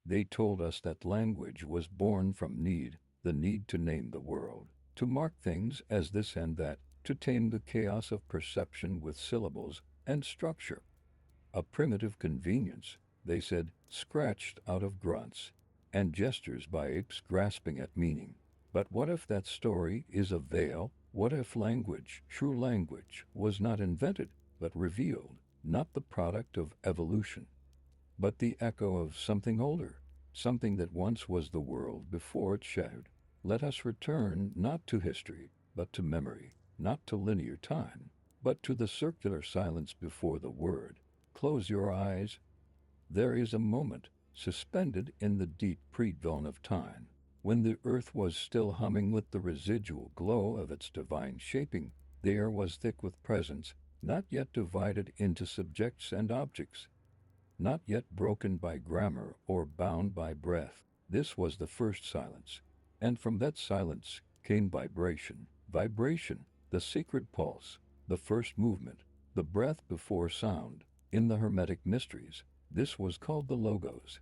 They told us that language was born from need, the need to name the world, to mark things as this and that, to tame the chaos of perception with syllables and structure. A primitive convenience, they said, scratched out of grunts and gestures by apes grasping at meaning. But what if that story is a veil? What if language, true language, was not invented, but revealed, not the product of evolution, but the echo of something older, something that once was the world before it shattered? Let us return not to history, but to memory, not to linear time, but to the circular silence before the word. Close your eyes. There is a moment, suspended in the deep pre-dawn of time, when the earth was still humming with the residual glow of its divine shaping. The air was thick with presence, not yet divided into subjects and objects, not yet broken by grammar or bound by breath. This was the first silence, and from that silence came vibration. Vibration, the secret pulse, the first movement, the breath before sound. In the Hermetic mysteries, this was called the Logos.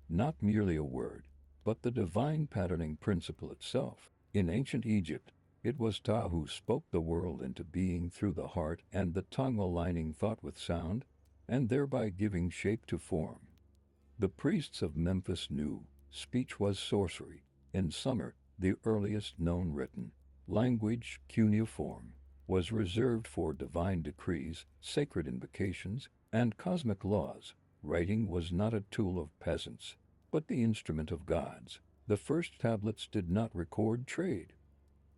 Not merely a word, but the divine patterning principle itself. In ancient Egypt, it was Ta who spoke the world into being through the heart and the tongue, aligning thought with sound, and thereby giving shape to form. The priests of Memphis knew speech was sorcery. In Sumer, the earliest known written language, cuneiform, was reserved for divine decrees, sacred invocations, and cosmic laws. Writing was not a tool of peasants, but the instrument of gods. The first tablets did not record trade,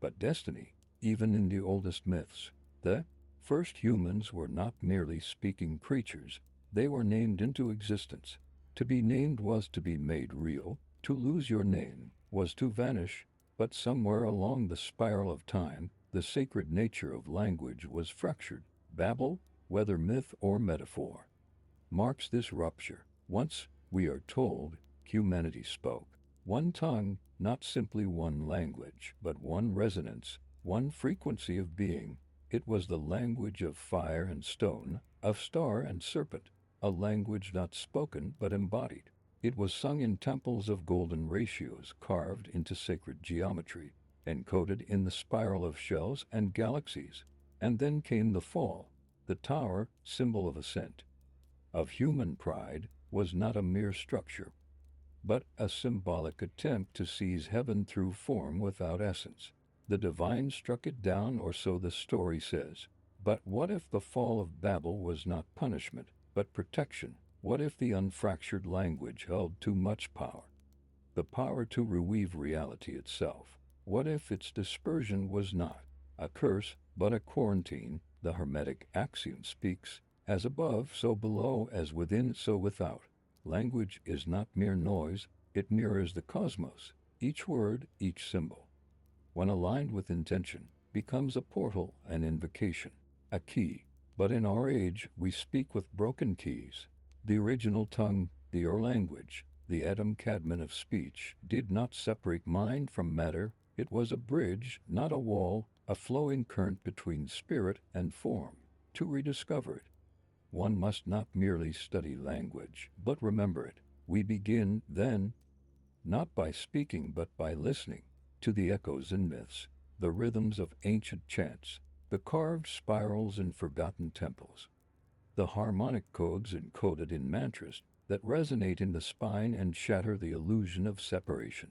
but destiny. Even in the oldest myths, the first humans were not merely speaking creatures, they were named into existence. To be named was to be made real. To lose your name was to vanish. But somewhere along the spiral of time, the sacred nature of language was fractured. Babel, whether myth or metaphor, marks this rupture. Once, we are told, humanity spoke one tongue, not simply one language, but one resonance, one frequency of being. It was the language of fire and stone, of star and serpent, a language not spoken but embodied. It was sung in temples of golden ratios carved into sacred geometry, encoded in the spiral of shells and galaxies. And then came the fall. The tower, symbol of ascent, of human pride, was not a mere structure, but a symbolic attempt to seize heaven through form without essence. The divine struck it down, or so the story says. But what if the fall of Babel was not punishment, but protection? What if the unfractured language held too much power, the power to reweave reality itself? What if its dispersion was not a curse, but a quarantine? The Hermetic axiom speaks, as above, so below, as within, so without. Language is not mere noise, it mirrors the cosmos. Each word, each symbol, when aligned with intention, becomes a portal, an invocation, a key. But in our age, we speak with broken keys. The original tongue, the Ur language, the Adam Kadmon of speech, did not separate mind from matter. It was a bridge, not a wall, a flowing current between spirit and form. To rediscover it, one must not merely study language, but remember it. We begin, then, not by speaking but by listening to the echoes in myths, the rhythms of ancient chants, the carved spirals in forgotten temples, the harmonic codes encoded in mantras that resonate in the spine and shatter the illusion of separation.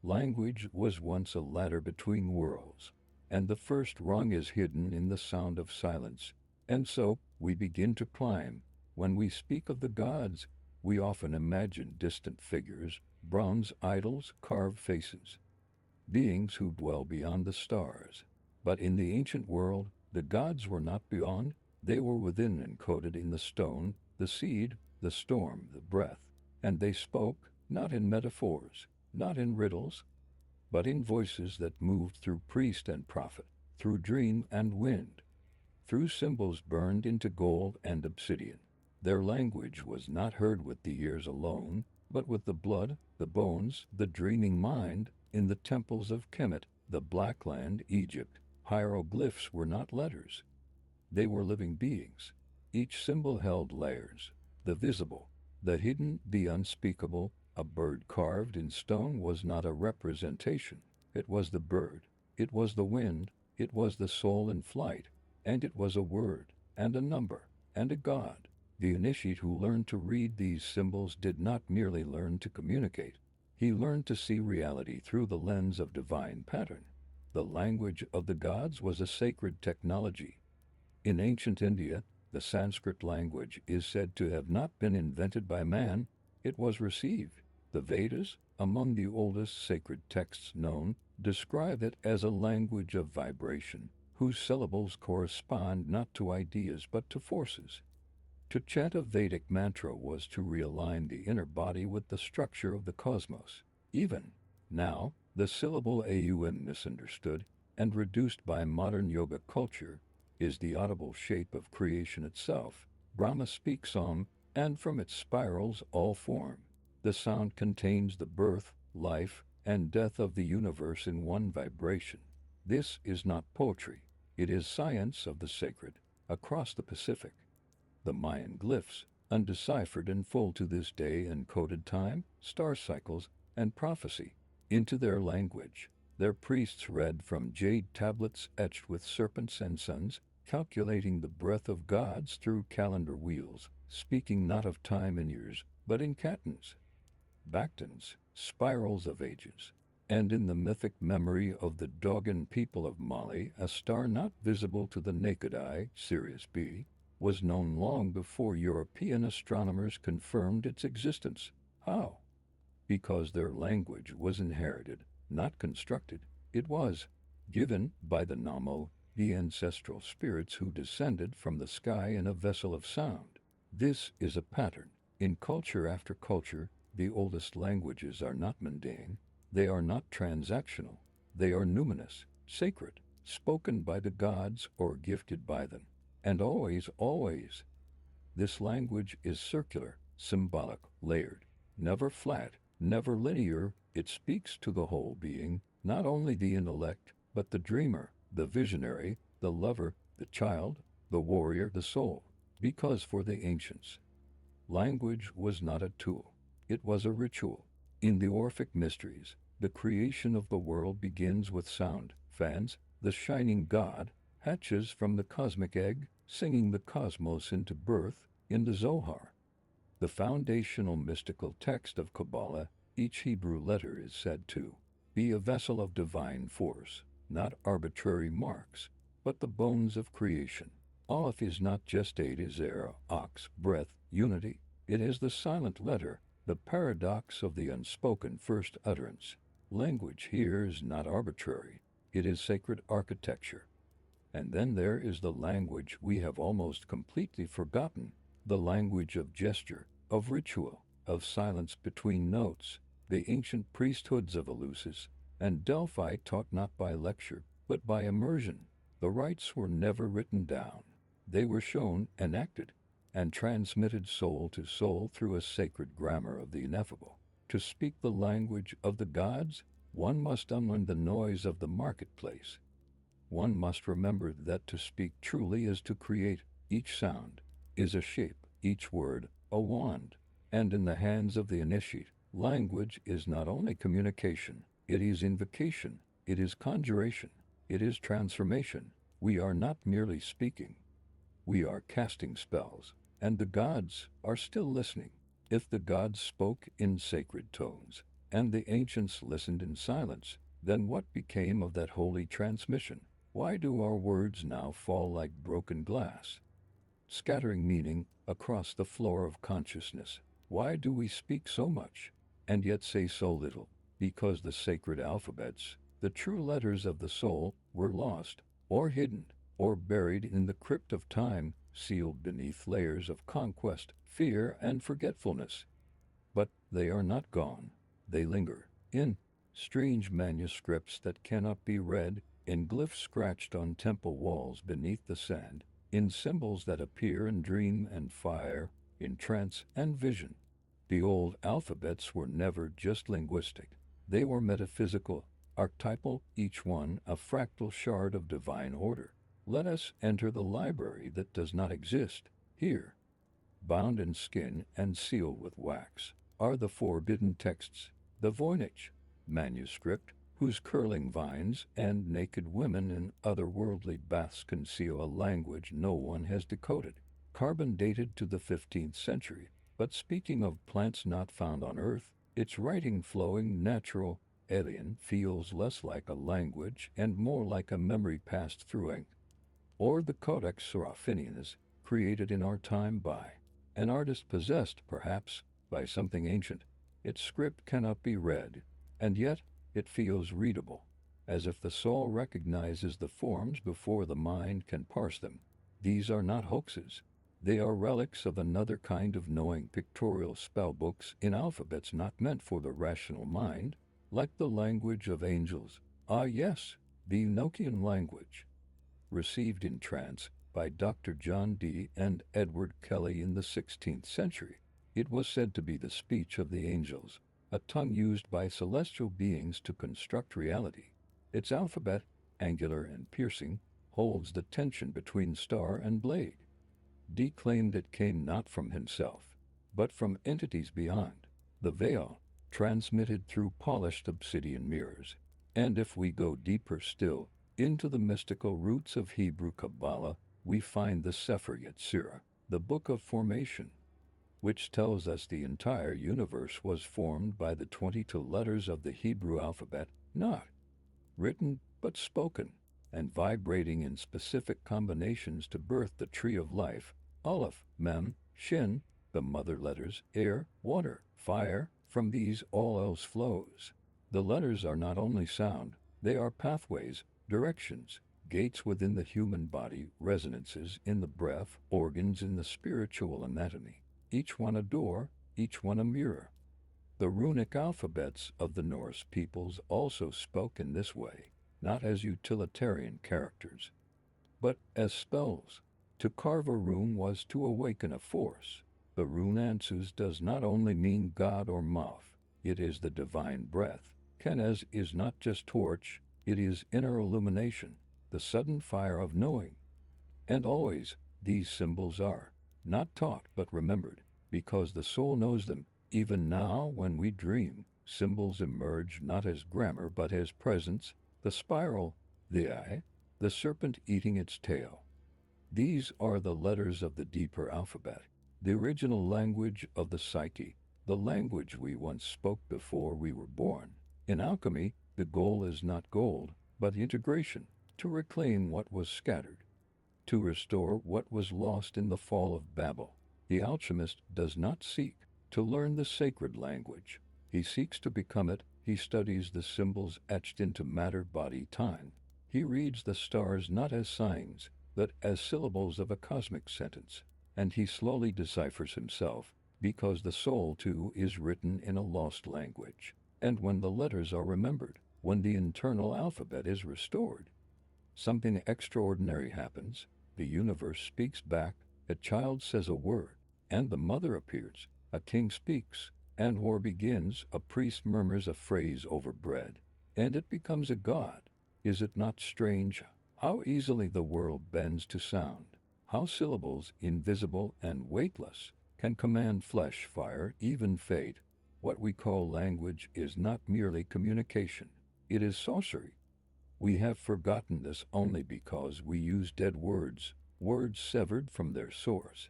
Language was once a ladder between worlds, and the first rung is hidden in the sound of silence. And so, we begin to climb. When we speak of the gods, we often imagine distant figures, bronze idols, carved faces, beings who dwell beyond the stars. But in the ancient world, the gods were not beyond, they were within, encoded in the stone, the seed, the storm, the breath. And they spoke, not in metaphors, not in riddles, but in voices that moved through priest and prophet, through dream and wind, through symbols burned into gold and obsidian. Their language was not heard with the ears alone, but with the blood, the bones, the dreaming mind. In the temples of Kemet, the Black Land, Egypt, hieroglyphs were not letters. They were living beings. Each symbol held layers, the visible, the hidden, the unspeakable. A bird carved in stone was not a representation. It was the bird. It was the wind. It was the soul in flight. And it was a word, and a number, and a god. The initiate who learned to read these symbols did not merely learn to communicate. He learned to see reality through the lens of divine pattern. The language of the gods was a sacred technology. In ancient India, the Sanskrit language is said to have not been invented by man, it was received. The Vedas, among the oldest sacred texts known, describe it as a language of vibration, whose syllables correspond not to ideas but to forces. To chant a Vedic mantra was to realign the inner body with the structure of the cosmos. Even now, the syllable aum, misunderstood and reduced by modern yoga culture, is the audible shape of creation itself. Brahma speaks Om, and from its spirals all form. The sound contains the birth, life, and death of the universe in one vibration. This is not poetry. It is science of the sacred, across the Pacific. The Mayan glyphs, undeciphered in full to this day, encoded time, star cycles, and prophecy into their language. Their priests read from jade tablets etched with serpents and suns, calculating the breath of gods through calendar wheels, speaking not of time in years, but in catons, bactons, spirals of ages. And in the mythic memory of the Dogon people of Mali, a star not visible to the naked eye, Sirius B, was known long before European astronomers confirmed its existence. How? Because their language was inherited, not constructed. It was given by the Namo, the ancestral spirits who descended from the sky in a vessel of sound. This is a pattern. In culture after culture, the oldest languages are not mundane. They are not transactional. They are numinous, sacred, spoken by the gods or gifted by them. And always, always, this language is circular, symbolic, layered, never flat, never linear. It speaks to the whole being, not only the intellect, but the dreamer, the visionary, the lover, the child, the warrior, the soul. Because for the ancients, language was not a tool. It was a ritual. In the Orphic mysteries, the creation of the world begins with sound. Fans, the shining god, hatches from the cosmic egg, singing the cosmos into birth. In the Zohar, the foundational mystical text of Kabbalah, each Hebrew letter is said to be a vessel of divine force, not arbitrary marks, but the bones of creation. Aleph is not just eight, is air, ox, breath, unity. It is the silent letter, the paradox of the unspoken first utterance. Language here is not arbitrary. It is sacred architecture. And then there is the language we have almost completely forgotten, the language of gesture, of ritual, of silence between notes. The ancient priesthoods of Eleusis and Delphi taught not by lecture, but by immersion. The rites were never written down. They were shown, enacted, and transmitted soul to soul through a sacred grammar of the ineffable. To speak the language of the gods, one must unlearn the noise of the marketplace. One must remember that to speak truly is to create. Each sound is a shape, each word a wand. And in the hands of the initiate, language is not only communication, it is invocation, it is conjuration, it is transformation. We are not merely speaking. We are casting spells, and the gods are still listening. If the gods spoke in sacred tones, and the ancients listened in silence, then what became of that holy transmission? Why do our words now fall like broken glass, scattering meaning across the floor of consciousness? Why do we speak so much, and yet say so little? Because the sacred alphabets, the true letters of the soul, were lost, or hidden, or buried in the crypt of time, sealed beneath layers of conquest, fear, and forgetfulness. But they are not gone. They linger, in strange manuscripts that cannot be read, in glyphs scratched on temple walls beneath the sand, in symbols that appear in dream and fire, in trance and vision. The old alphabets were never just linguistic. They were metaphysical, archetypal, each one a fractal shard of divine order. Let us enter the library that does not exist, here, bound in skin and sealed with wax. are the forbidden texts, the Voynich manuscript, whose curling vines and naked women in otherworldly baths conceal a language no one has decoded, carbon dated to the 15th century. But speaking of plants not found on Earth, its writing flowing, natural, alien feels less like a language and more like a memory passed through ink. Or the Codex Seraphinianus, created in our time by an artist possessed, perhaps, by something ancient. Its script cannot be read, and yet it feels readable, as if the soul recognizes the forms before the mind can parse them. These are not hoaxes. They are relics of another kind of knowing, pictorial spellbooks in alphabets not meant for the rational mind, like the language of angels. Ah yes, the Enochian language, received in trance by Dr. John Dee and Edward Kelly in the 16th century. It was said to be the speech of the angels, a tongue used by celestial beings to construct reality. Its alphabet, angular and piercing, holds the tension between star and blade. Dee claimed it came not from himself, but from entities beyond the veil, transmitted through polished obsidian mirrors. And if we go deeper still, into the mystical roots of Hebrew Kabbalah, we find the Sefer Yetzirah, the Book of Formation, which tells us the entire universe was formed by the 22 letters of the Hebrew alphabet, not written but spoken, and vibrating in specific combinations to birth the tree of life, Aleph, Mem, Shin, the mother letters, air, water, fire. From these all else flows. The letters are not only sound, they are pathways, directions, gates within the human body, resonances in the breath, organs in the spiritual anatomy, each one a door, each one a mirror. The runic alphabets of the Norse peoples also spoke in this way, not as utilitarian characters, but as spells. To carve a rune was to awaken a force. The rune Ansus does not only mean God or Mouth, it is the divine breath. Kenaz is not just torch, it is inner illumination, the sudden fire of knowing. And always, these symbols are not taught but remembered, because the soul knows them. Even now, when we dream, symbols emerge not as grammar but as presence, the spiral, the eye, the serpent eating its tail. These are the letters of the deeper alphabet, the original language of the psyche, the language we once spoke before we were born. In alchemy, the goal is not gold, but integration, to reclaim what was scattered, to restore what was lost in the fall of Babel. The alchemist does not seek to learn the sacred language. He seeks to become it. He studies the symbols etched into matter, body, time. He reads the stars not as signs, but as syllables of a cosmic sentence. And he slowly deciphers himself, because the soul too is written in a lost language. And when the letters are remembered, when the internal alphabet is restored, something extraordinary happens. The universe speaks back, a child says a word, and the mother appears. A king speaks, and war begins. A priest murmurs a phrase over bread, and it becomes a god. Is it not strange how easily the world bends to sound? How syllables, invisible and weightless, can command flesh, fire, even fate? What we call language is not merely communication, it is sorcery. We have forgotten this only because we use dead words, words severed from their source,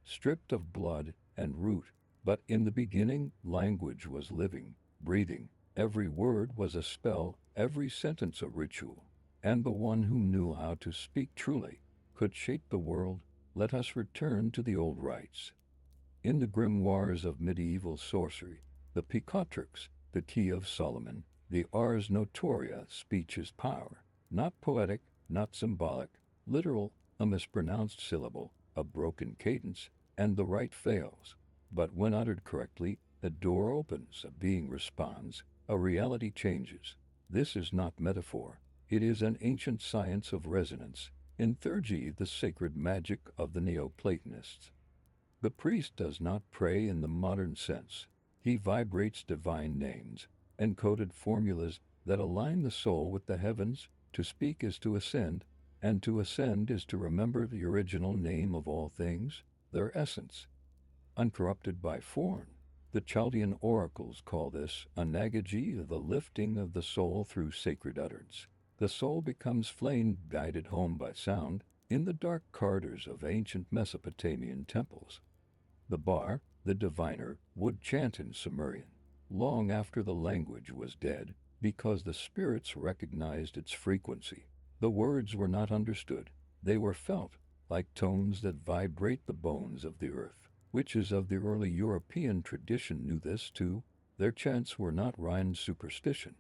stripped of blood and root. But in the beginning, language was living, breathing. Every word was a spell, every sentence a ritual. And the one who knew how to speak truly could shape the world. Let us return to the old rites. In the grimoires of medieval sorcery, the Picatrix, the Key of Solomon, the Ars Notoria, speech is power, not poetic, not symbolic, literal. A mispronounced syllable, a broken cadence, and the rite fails. But when uttered correctly, a door opens, a being responds, a reality changes. This is not metaphor, it is an ancient science of resonance, in theurgy, the sacred magic of the Neoplatonists. The priest does not pray in the modern sense. He vibrates divine names, encoded formulas that align the soul with the heavens. To speak is to ascend, and to ascend is to remember the original name of all things, their essence, uncorrupted by form. The Chaldean oracles call this anagagy, the lifting of the soul through sacred utterance. The soul becomes flame guided home by sound in the dark corridors of ancient Mesopotamian temples. The bar, the diviner, would chant in Sumerian, long after the language was dead, because the spirits recognized its frequency. The words were not understood. They were felt, like tones that vibrate the bones of the earth. Witches of the early European tradition knew this too. Their chants were not rhyme superstition,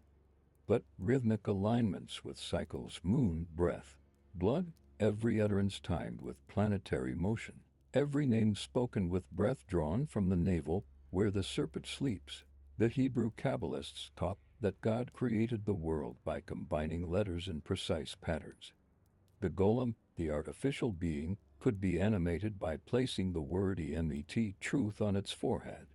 but rhythmic alignments with cycles, moon, breath, blood, every utterance timed with planetary motion, every name spoken with breath drawn from the navel where the serpent sleeps. The Hebrew Kabbalists taught that God created the world by combining letters in precise patterns. The golem, the artificial being, could be animated by placing the word emet, truth, on its forehead.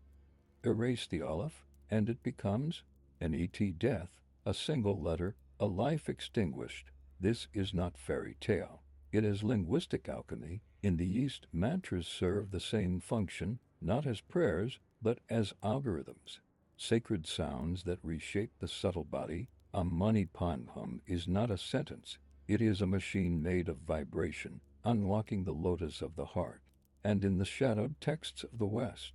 Erase the aleph, and it becomes an et, death, a single letter, a life extinguished. This is not fairy tale. It is linguistic alchemy. In the East, mantras serve the same function, not as prayers, but as algorithms. Sacred sounds that reshape the subtle body. Mani Padme Hum is not a sentence. It is a machine made of vibration, unlocking the lotus of the heart. And in the shadowed texts of the West,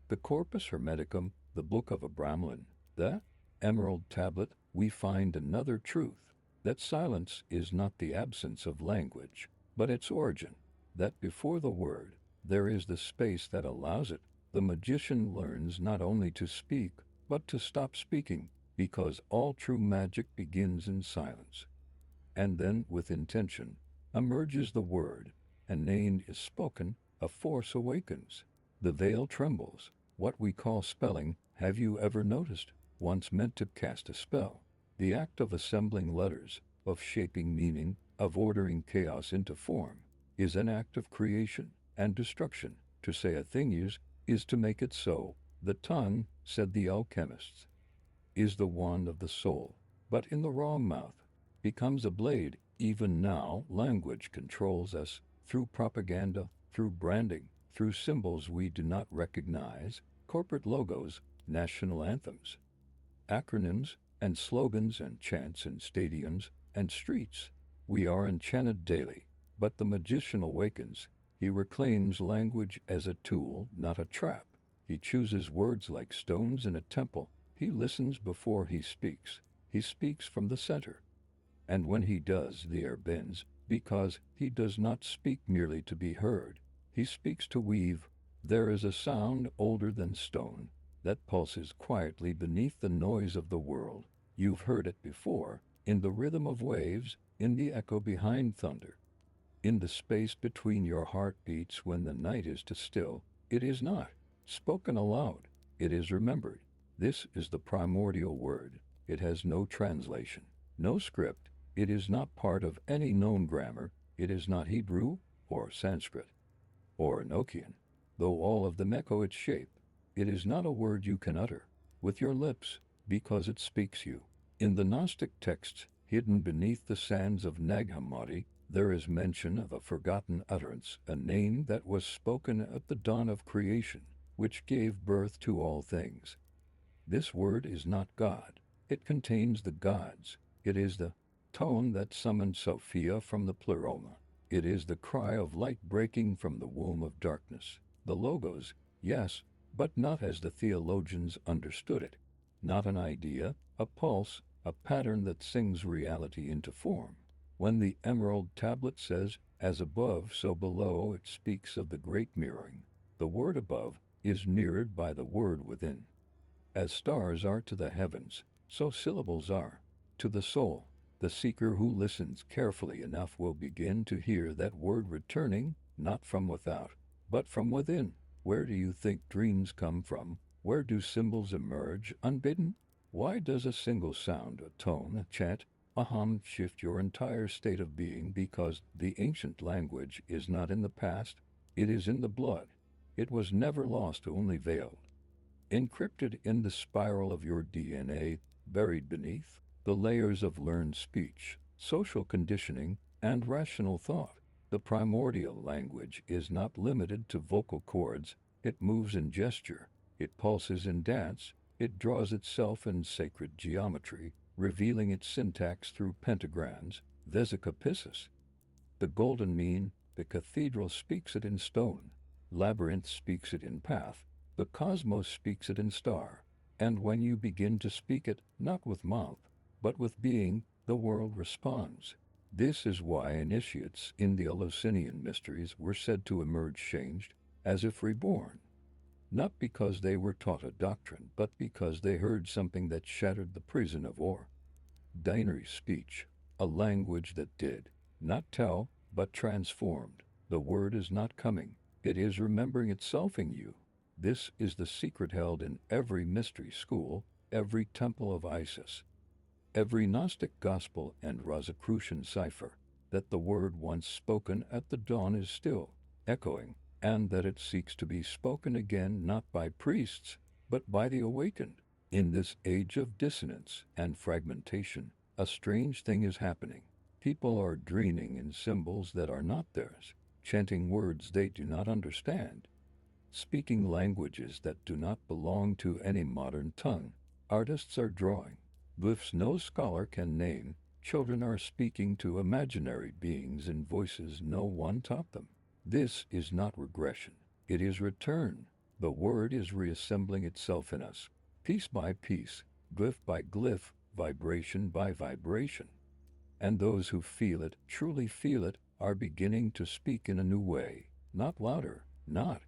the Corpus Hermeticum, the Book of a Brahmin, the Emerald Tablet, we find another truth, that silence is not the absence of language, but its origin, that before the word, there is the space that allows it. The magician learns not only to speak, but to stop speaking, because all true magic begins in silence. And then, with intention, emerges the word. A name is spoken, a force awakens. The veil trembles. What we call spelling, have you ever noticed, once meant to cast a spell? The act of assembling letters, of shaping meaning, of ordering chaos into form, is an act of creation and destruction. To say a thing is to make it so. The tongue, said the alchemists, is the wand of the soul, but in the wrong mouth becomes a blade. Even now, language controls us through propaganda, through branding, through symbols we do not recognize, corporate logos, national anthems, acronyms, and slogans and chants in stadiums and streets. We are enchanted daily, but the magician awakens. He reclaims language as a tool, not a trap. He chooses words like stones in a temple. He listens before he speaks. He speaks from the center. And when he does, the air bends, because he does not speak merely to be heard. He speaks to weave. There is a sound older than stone that pulses quietly beneath the noise of the world. You've heard it before, in the rhythm of waves, in the echo behind thunder, in the space between your heartbeats when the night is too still. It is not spoken aloud. It is remembered. This is the primordial word. It has no translation, no script. It is not part of any known grammar. It is not Hebrew or Sanskrit or Enochian, though all of them echo its shape. It is not a word you can utter with your lips, because it speaks you. In the Gnostic texts, hidden beneath the sands of Nag Hammadi, there is mention of a forgotten utterance, a name that was spoken at the dawn of creation, which gave birth to all things. This word is not God. It contains the gods. It is the tone that summoned Sophia from the pleroma. It is the cry of light breaking from the womb of darkness. The logos, yes, but not as the theologians understood it. Not an idea, a pulse, a pattern that sings reality into form. When the Emerald Tablet says, as above, so below, it speaks of the great mirroring. The word above is mirrored by the word within. As stars are to the heavens, so syllables are to the soul. The seeker who listens carefully enough will begin to hear that word returning, not from without, but from within. Where do you think dreams come from? Where do symbols emerge unbidden? Why does a single sound, a tone, a chant, a hum shift your entire state of being? Because the ancient language is not in the past, it is in the blood. It was never lost, only veiled, encrypted in the spiral of your DNA, buried beneath the layers of learned speech, social conditioning, and rational thought. The primordial language is not limited to vocal cords. It moves in gesture, It pulses in dance, it draws itself in sacred geometry, revealing its syntax through pentagrams, Vesica Piscis. The golden mean, the cathedral speaks it in stone, labyrinth speaks it in path, the cosmos speaks it in star. And when you begin to speak it, not with mouth, but with being, the world responds. This is why initiates in the Eleusinian mysteries were said to emerge changed, as if reborn. Not because they were taught a doctrine, but because they heard something that shattered the prison of ordinary speech, a language that did not tell, but transformed. The word is not coming, it is remembering itself in you. This is the secret held in every mystery school, every temple of Isis, every Gnostic gospel and Rosicrucian cipher, that the word once spoken at the dawn is still echoing, and that it seeks to be spoken again not by priests, but by the awakened. In this age of dissonance and fragmentation, a strange thing is happening. People are dreaming in symbols that are not theirs, chanting words they do not understand, speaking languages that do not belong to any modern tongue. Artists are drawing glyphs no scholar can name. Children are speaking to imaginary beings in voices no one taught them. This is not regression, it is return. The word is reassembling itself in us, piece by piece, glyph by glyph, vibration by vibration. And those who feel it, truly feel it, are beginning to speak in a new way, not louder, not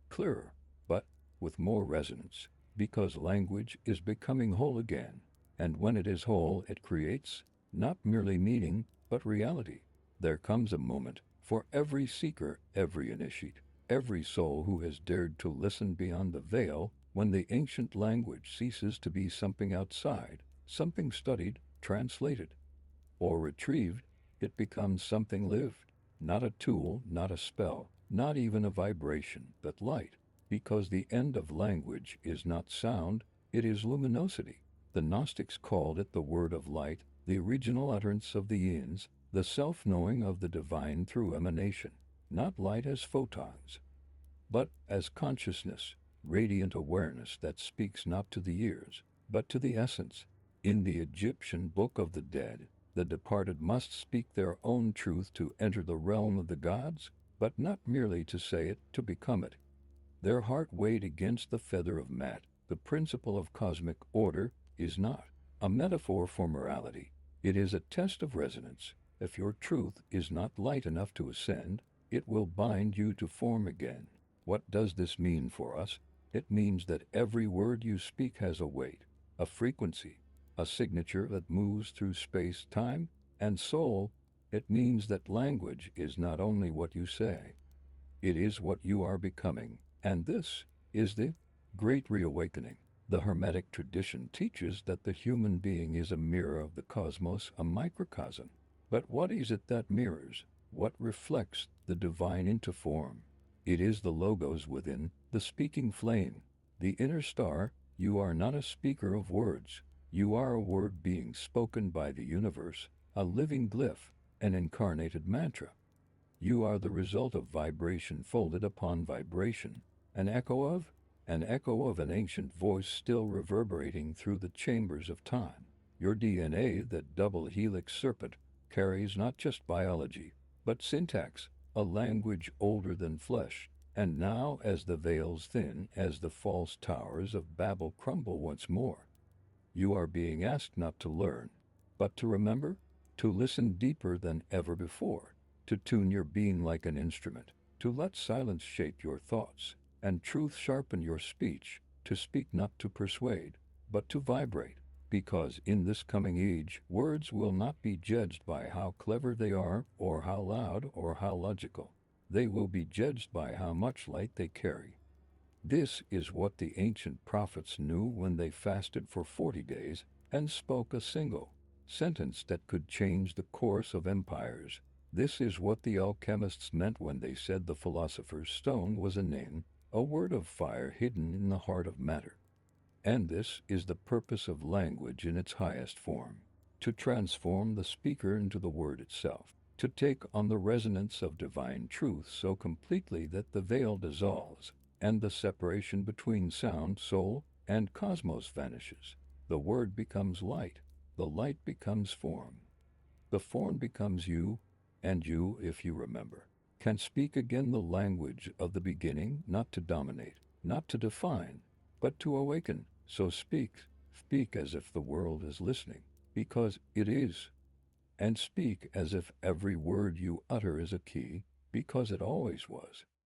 clearer, but with more resonance, because language is becoming whole again. And when it is whole, it creates, not merely meaning, but reality. There comes a moment for every seeker, every initiate, every soul who has dared to listen beyond the veil, when the ancient language ceases to be something outside, something studied, translated, or retrieved. It becomes something lived, not a tool, not a spell, not even a vibration, but light, because the end of language is not sound, it is luminosity. The Gnostics called it the word of light, the original utterance of the Eons, the self-knowing of the divine through emanation, not light as photons, but as consciousness, radiant awareness that speaks not to the ears, but to the essence. In the Egyptian Book of the Dead, the departed must speak their own truth to enter the realm of the gods, but not merely to say it, to become it. Their heart weighed against the feather of Mat. The principle of cosmic order is not a metaphor for morality. It is a test of resonance. If your truth is not light enough to ascend, it will bind you to form again. What does this mean for us? It means that every word you speak has a weight, a frequency, a signature that moves through space, time, and soul. It means that language is not only what you say, it is what you are becoming. And this is the great reawakening. The Hermetic tradition teaches that the human being is a mirror of the cosmos, a microcosm. But what is it that mirrors? What reflects the divine into form? It is the logos within, the speaking flame, the inner star. You are not a speaker of words. You are a word being spoken by the universe, a living glyph, an incarnated mantra. You are the result of vibration folded upon vibration, an echo of an ancient voice still reverberating through the chambers of time. Your DNA, that double helix serpent, carries not just biology, but syntax, a language older than flesh. And now, as the veils thin, as the false towers of Babel crumble once more, you are being asked not to learn, but to remember, to listen deeper than ever before, to tune your being like an instrument, to let silence shape your thoughts, and truth sharpen your speech, to speak not to persuade, but to vibrate, because in this coming age, words will not be judged by how clever they are, or how loud, or how logical. They will be judged by how much light they carry. This is what the ancient prophets knew when they fasted for 40 days and spoke a single sentence that could change the course of empires. This is what the alchemists meant when they said the philosopher's stone was a name, a word of fire hidden in the heart of matter. And this is the purpose of language in its highest form, to transform the speaker into the word itself, to take on the resonance of divine truth so completely that the veil dissolves, and the separation between sound, soul, and cosmos vanishes. The word becomes light, the light becomes form. The form becomes you, and you, if you remember, can speak again the language of the beginning, not to dominate, not to define, but to awaken. So speak as if the world is listening, because it is, and speak as if every word you utter is a key, because it always was.